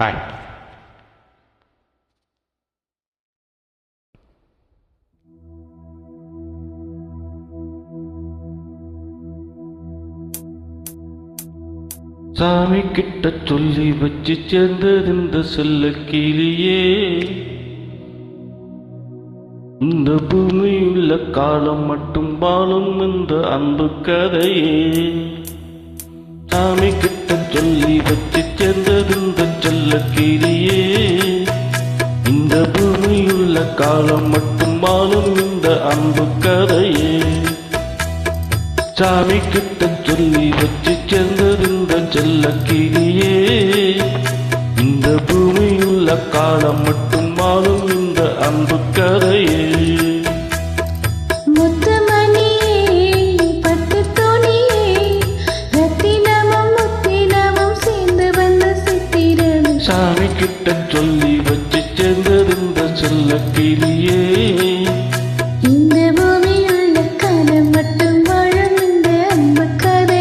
Hi. சாமி கிட்ட சொல்லி வச்சு சேர்ந்தது இந்த செல்ல கிளியே. இந்த பூமியுள்ள காலம் மட்டும் வாழும் இந்த அன்பு கதையே. சாமி கிட்ட சொல்லி வச்சு சேர்ந்தது இந்த செல்ல கிளியே. இந்த பூமியுள்ள காலம் மட்டும் வாழும் இந்த அன்பு கதையே. சாமி கிட்ட சொல்லி வச்சு சேர்ந்தது இந்த செல்ல கிளியே. இந்த பூமியுள்ள காலம் மட்டும் வாழும் இந்த அன்பு கதையே. சாமி கிட்ட சொல்லி வச்சு சேர்ந்தது இந்த செல்ல கிளியே. இந்த பூமியுள்ள காலம் மட்டும் வாழும் இந்த அன்பு கதை.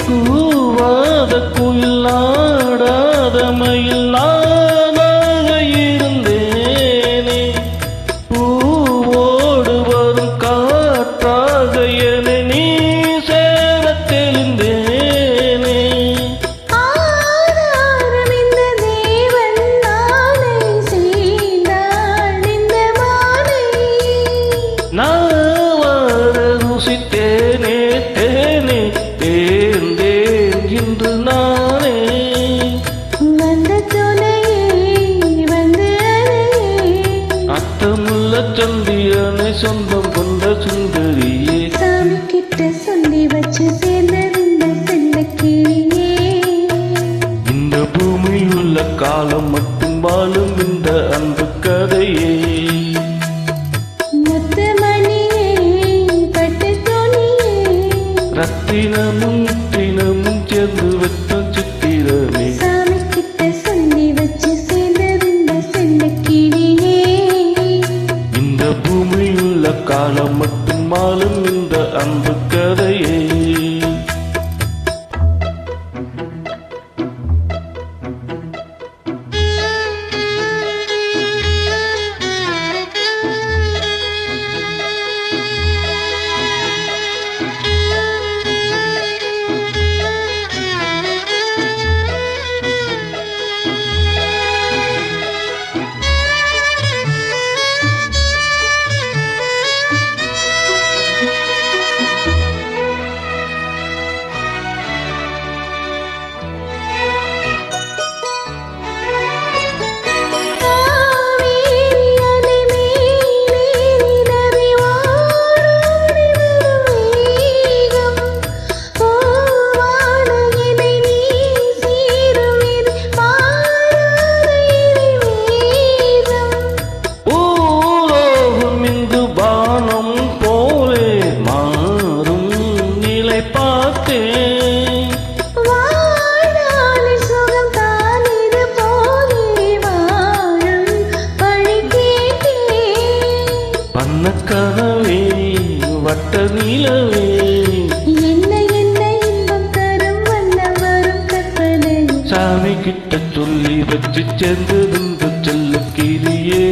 கூவாத குயில் நாடாத மயில் நானாக இருந்தேனே. பூவோடு வரும் காற்றாக என நீ சேரத் தெளிந்தேனே. ஆதாரம் இந்த தேவன் நாளை செய்தாள் இந்த மாலை. நான் வாழ ருசித்தேனே தேனே தேர்ந்தேன் இன்று நானே. வந்த துணையே வந்து அத்தமுள்ள சந்திரனை சொந்தம் கொண்ட சுந்தரியே. சாமி கிட்ட சொல்லி வச்சு சேர்ந்தது இந்த செல்ல கிளியே. இந்த பூமியுள்ள காலம் மட்டும் வாழும் இந்த அன்பு கதையே. முத்து மணியே பட்டு துணியே. ரத்தினமும் முத்தினமும் சேர்ந்து வைத்த சித்திரமே. சாமி கிட்ட சொல்லி வச்சு சேர்ந்தது இந்த செல்ல கிளியே. இந்த பூமியுள்ள காலம் மட்டும் வாழும் இந்த அன்பு கதையே. கனவே வட்ட நிலவே என்ன என்ன இன்பம் தரும் வண்ணம் வரும் கற்பனை. சாமி கிட்ட சொல்லி வச்சு சேர்ந்தது இந்த செல்ல கிளியே.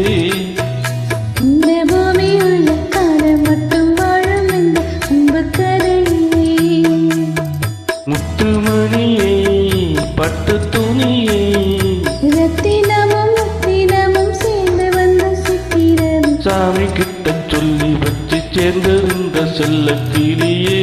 இந்த பூமியுள்ள காலம் மட்டும் வாழும் இந்த அன்பு கதையே. முத்துமணியே பட்டு துணியே. ரத்தினமும் முத்தினமும் சேர்ந்து வந்த சித்திரம். சாமி கிட்ட சொல்லி வச்சு சேர்ந்தது இந்த செல்ல கிளியே.